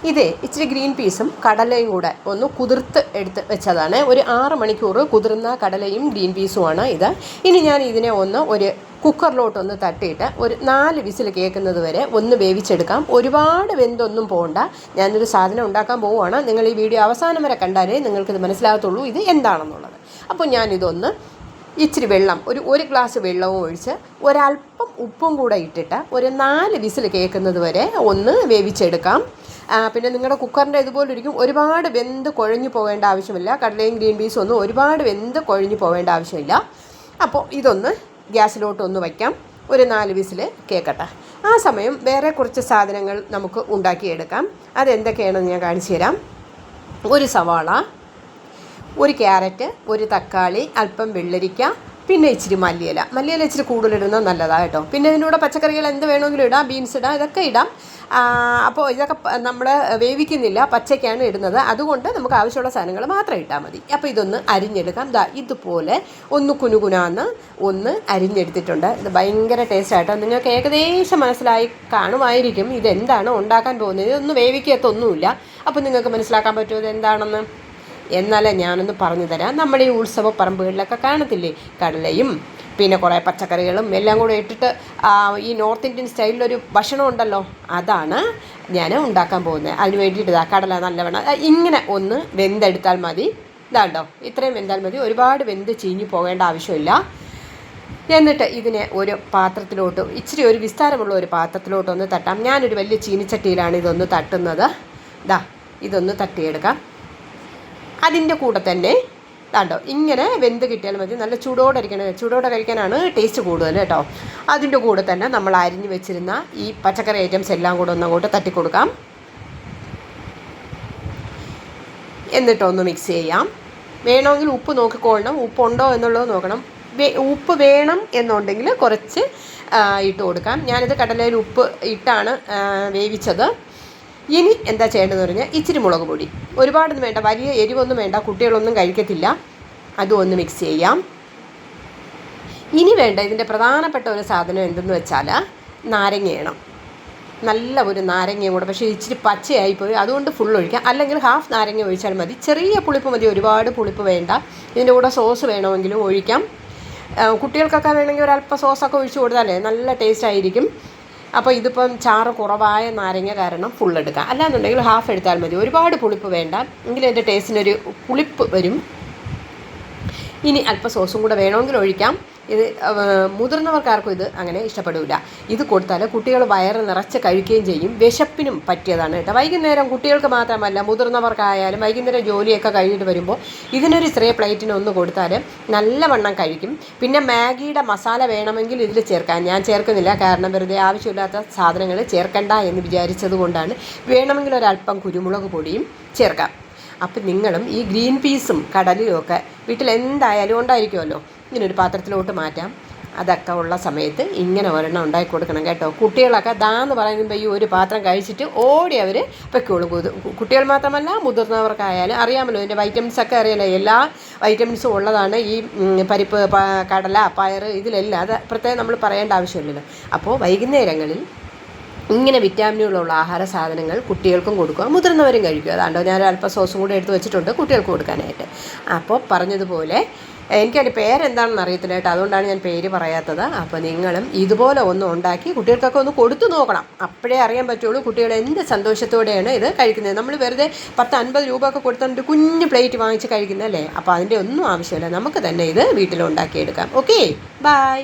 ഇതേ ഇച്ചിരി ഗ്രീൻ പീസും കടലയും കൂടെ ഒന്ന് കുതിർത്ത് എടുത്ത് വെച്ചതാണ്. ഒരു 6 മണിക്കൂർ കുതിർന്ന കടലയും ഗ്രീൻ പീസുമാണ് ഇത്. ഇനി ഞാൻ ഇതിനെ ഒരു കുക്കറിലോട്ടൊന്ന് തട്ടിയിട്ട് ഒരു 4 വിസിൽ കേൾക്കുന്നത് വരെ ഒന്ന് വേവിച്ചെടുക്കാം. ഒരുപാട് വെന്തൊന്നും പോകണ്ട. ഞാനൊരു സാധനം ഉണ്ടാക്കാൻ പോവുകയാണ്. നിങ്ങൾ ഈ വീഡിയോ അവസാനം വരെ കണ്ടാലേ നിങ്ങൾക്കിത് മനസ്സിലാകത്തുള്ളൂ ഇത് എന്താണെന്നുള്ളത്. അപ്പോൾ ഞാനിതൊന്ന് ഇച്ചിരി വെള്ളം ഒരു ഗ്ലാസ് വെള്ളവും ഒഴിച്ച് ഒരല്പം ഉപ്പും കൂടെ ഇട്ടിട്ട് ഒരു 4 വിസിൽ കേൾക്കുന്നത് വരെ ഒന്ന് വേവിച്ചെടുക്കാം. പിന്നെ നിങ്ങളുടെ കുക്കറിൻ്റെ ഇതുപോലെ ഇരിക്കും. ഒരുപാട് വെന്ത് കുഴഞ്ഞു പോകേണ്ട ആവശ്യമില്ല. കടലയും ഗ്രീൻ പീസും ഒന്നും ഒരുപാട് വെന്ത് കുഴഞ്ഞു പോകേണ്ട ആവശ്യമില്ല. അപ്പോൾ ഇതൊന്ന് ഗ്യാസിലോട്ടൊന്ന് വയ്ക്കാം. ഒരു 4 വിസിൽ കേൾക്കട്ടെ. ആ സമയം വേറെ കുറച്ച് സാധനങ്ങൾ നമുക്ക് ഉണ്ടാക്കിയെടുക്കാം. അതെന്തൊക്കെയാണെന്ന് ഞാൻ കാണിച്ചു തരാം. ഒരു സവാള, ഒരു ക്യാരറ്റ്, ഒരു തക്കാളി, അല്പം വെള്ളരിക്ക, പിന്നെ ഇച്ചിരി മല്ലിയില ഇച്ചിരി കൂടുതലിടുന്നത് നല്ലതാണ് കേട്ടോ. പിന്നെ ഇതിൻ്റെ കൂടെ പച്ചക്കറികൾ എന്ത് വേണമെങ്കിലും ഇടാം, ബീൻസ് ഇടാം, ഇതൊക്കെ ഇടാം. അപ്പോൾ ഇതൊക്കെ നമ്മൾ വേവിക്കുന്നില്ല, പച്ചയ്ക്കാണ് ഇടുന്നത്. അതുകൊണ്ട് നമുക്ക് ആവശ്യമുള്ള സാധനങ്ങൾ മാത്രം ഇട്ടാൽ മതി. അപ്പോൾ ഇതൊന്ന് അരിഞ്ഞെടുക്കാം. ഇതുപോലെ ഒന്ന് കുനുകുനാന്ന് ഒന്ന് അരിഞ്ഞെടുത്തിട്ടുണ്ട്. ഇത് ഭയങ്കര ടേസ്റ്റായിട്ടോ. നിങ്ങൾക്ക് ഏകദേശം മനസ്സിലായി കാണുമായിരിക്കും ഇതെന്താണ് ഉണ്ടാക്കാൻ പോകുന്നത്. ഇതൊന്നും വേവിക്കത്തൊന്നുമില്ല. അപ്പോൾ നിങ്ങൾക്ക് മനസ്സിലാക്കാൻ പറ്റുമോ ഇതെന്താണെന്ന്. എന്നാലേ ഞാനൊന്ന് പറഞ്ഞു തരാം. നമ്മുടെ ഈ ഉത്സവ പറമ്പുകളിലൊക്കെ കാണത്തില്ലേ, കടലയും പിന്നെ കുറേ പച്ചക്കറികളും എല്ലാം കൂടെ ഇട്ടിട്ട് ഈ നോർത്ത് ഇന്ത്യൻ സ്റ്റൈലിലൊരു ഭക്ഷണം ഉണ്ടല്ലോ, അതാണ് ഞാൻ ഉണ്ടാക്കാൻ പോകുന്നത്. അതിന് വേണ്ടിയിട്ട് കടല നല്ലവണ്ണം ഇങ്ങനെ ഒന്ന് വെന്തെടുത്താൽ മതി. ഇതാണ്ടോ, ഇത്രയും വെന്താൽ മതി. ഒരുപാട് വെന്ത് ചീഞ്ഞു പോകേണ്ട ആവശ്യമില്ല. എന്നിട്ട് ഇതിനെ ഒരു പാത്രത്തിലോട്ട് ഇച്ചിരി ഒരു വിസ്താരമുള്ള ഒരു പാത്രത്തിലോട്ടൊന്ന് തട്ടാം. ഞാനൊരു വലിയ ചീനിച്ചട്ടിയിലാണ് ഇതൊന്ന് തട്ടുന്നത്. ഇതൊന്ന് തട്ടിയെടുക്കാം. അതിൻ്റെ കൂടെ തന്നെ കണ്ടോ ഇങ്ങനെ വെന്ത് കിട്ടിയാൽ മതി. നല്ല ചൂടോടെ കഴിക്കാനാണ് ടേസ്റ്റ് കൂടുതൽ കേട്ടോ. അതിൻ്റെ കൂടെ തന്നെ നമ്മൾ അരിഞ്ഞ് വെച്ചിരുന്ന ഈ പച്ചക്കറി ഐറ്റംസ് എല്ലാം കൂടെ ഒന്നങ്ങോട്ട് തട്ടിക്കൊടുക്കാം. എന്നിട്ടൊന്ന് മിക്സ് ചെയ്യാം. വേണമെങ്കിൽ ഉപ്പ് നോക്കിക്കൊള്ളണം. ഉപ്പുണ്ടോ എന്നുള്ളത് നോക്കണം. ഉപ്പ് വേണം എന്നുണ്ടെങ്കിൽ കുറച്ച് ഇട്ട് കൊടുക്കാം. ഞാനിത് കടലയിൽ ഉപ്പ് ഇട്ടാണ് വേവിച്ചത്. ഇനി എന്താ ചെയ്യേണ്ടതെന്ന് പറഞ്ഞാൽ ഇച്ചിരി മുളക് പൊടി, ഒരുപാടൊന്നും വേണ്ട, വലിയ എരിവൊന്നും വേണ്ട, കുട്ടികളൊന്നും കഴിക്കത്തില്ല. അതും ഒന്ന് മിക്സ് ചെയ്യാം. ഇനി വേണ്ട ഇതിൻ്റെ പ്രധാനപ്പെട്ട ഒരു സാധനം എന്തെന്ന് വെച്ചാൽ നാരങ്ങയാണ്. നല്ല ഒരു നാരങ്ങയും കൂടെ, പക്ഷേ ഇച്ചിരി പച്ചയായിപ്പോയി, അതുകൊണ്ട് ഫുൾ ഒഴിക്കാം. അല്ലെങ്കിൽ ഹാഫ് നാരങ്ങ ഒഴിച്ചാൽ മതി. ചെറിയ പുളിപ്പ് മതി, ഒരുപാട് പുളിപ്പ് വേണ്ട. ഇതിൻ്റെ കൂടെ സോസ് വേണമെങ്കിലും ഒഴിക്കാം. കുട്ടികൾക്കൊക്കെ വേണമെങ്കിൽ ഒരല്പം സോസൊക്കെ ഒഴിച്ച് കൊടുത്താലേ നല്ല ടേസ്റ്റ് ആയിരിക്കും. അപ്പോൾ ഇതിപ്പം ചാറ് കുറവായ നാരങ്ങ കാരണം ഫുൾ എടുക്കാം. അല്ലാന്നുണ്ടെങ്കിൽ ഹാഫ് എടുത്താൽ മതി. ഒരുപാട് പുളിപ്പ് വേണ്ട, എങ്കിലും എൻ്റെ ടേസ്റ്റിനൊരു പുളിപ്പ് വരും. ഇനി അല്പം സോസും കൂടെ വേണമെങ്കിൽ ഒഴിക്കാം. ഇത് മുതിർന്നവർക്കാർക്കും ഇത് അങ്ങനെ ഇഷ്ടപ്പെടില്ല. ഇത് കൊടുത്താൽ കുട്ടികൾ വയറ് നിറച്ച് കഴിക്കുകയും ചെയ്യും. വിശപ്പിനും പറ്റിയതാണ് കേട്ടോ. വൈകുന്നേരം കുട്ടികൾക്ക് മാത്രമല്ല മുതിർന്നവർക്കായാലും വൈകുന്നേരം ജോലിയൊക്കെ കഴിഞ്ഞിട്ട് വരുമ്പോൾ ഇതിനൊരു ചെറിയ പ്ലേറ്റിന് ഒന്ന് കൊടുത്താൽ നല്ലവണ്ണം കഴിക്കും. പിന്നെ മാഗിയുടെ മസാല വേണമെങ്കിൽ ഇതിൽ ചേർക്കാം. ഞാൻ ചേർക്കുന്നില്ല, കാരണം വെറുതെ ആവശ്യമില്ലാത്ത സാധനങ്ങൾ ചേർക്കണ്ട എന്ന് വിചാരിച്ചത് കൊണ്ടാണ്. വേണമെങ്കിൽ ഒരല്പം കുരുമുളക് പൊടിയും ചേർക്കാം. അപ്പം നിങ്ങളും ഈ ഗ്രീൻ പീസും കടലയും ഒക്കെ വീട്ടിൽ എന്തായാലും ഉണ്ടായിരിക്കുമല്ലോ. ഇങ്ങനൊരു പാത്രത്തിലോട്ട് മാറ്റാം. അതൊക്കെ ഉള്ള സമയത്ത് ഇങ്ങനെ ഒരെണ്ണം ഉണ്ടാക്കി കൊടുക്കണം കേട്ടോ. കുട്ടികളൊക്കെ എന്ന് പറയുമ്പോൾ ഈ ഒരു പാത്രം കഴിച്ചിട്ട് ഓടി അവർ പൊയ്ക്കോളും. കുട്ടികൾ മാത്രമല്ല മുതിർന്നവർക്കായാലും അറിയാമല്ലോ, ഇതിൻ്റെ വൈറ്റമിൻസൊക്കെ അറിയാലോ. എല്ലാ വൈറ്റമിൻസും ഉള്ളതാണ് ഈ പരിപ്പ്, കടല, പയർ, ഇതിലെല്ലാം. അത് പ്രത്യേകം നമ്മൾ പറയേണ്ട ആവശ്യമില്ലല്ലോ. അപ്പോൾ വൈകുന്നേരങ്ങളിൽ ഇങ്ങനെ വിറ്റാമിനുകളുള്ള ആഹാര സാധനങ്ങൾ കുട്ടികൾക്കും കൊടുക്കുക, മുതിർന്നവരും കഴിക്കുക. അതാണ്ടോ ഞാൻ അല്പം സോസും കൂടെ എടുത്ത് വെച്ചിട്ടുണ്ട് കുട്ടികൾക്ക് കൊടുക്കാനായിട്ട്. അപ്പോൾ പറഞ്ഞതുപോലെ എനിക്കതിൻ്റെ പേരെന്താണെന്ന് അറിയത്തില്ല കേട്ടോ, അതുകൊണ്ടാണ് ഞാൻ പേര് പറയാത്തത്. അപ്പോൾ നിങ്ങളും ഇതുപോലെ ഒന്ന് ഉണ്ടാക്കി കുട്ടികൾക്കൊക്കെ ഒന്ന് കൊടുത്തു നോക്കണം. അപ്പോഴേ അറിയാൻ പറ്റുള്ളൂ കുട്ടികൾ എന്ത് സന്തോഷത്തോടെയാണ് ഇത് കഴിക്കുന്നത്. നമ്മൾ വെറുതെ 10-50 രൂപ ഒക്കെ കൊടുത്തിട്ട് കുഞ്ഞ് പ്ലേറ്റ് വാങ്ങിച്ച് കഴിക്കുന്നതല്ലേ. അപ്പോൾ അതിൻ്റെ ഒന്നും ആവശ്യമില്ല, നമുക്ക് തന്നെ ഇത് വീട്ടിലുണ്ടാക്കിയെടുക്കാം. Okay, by.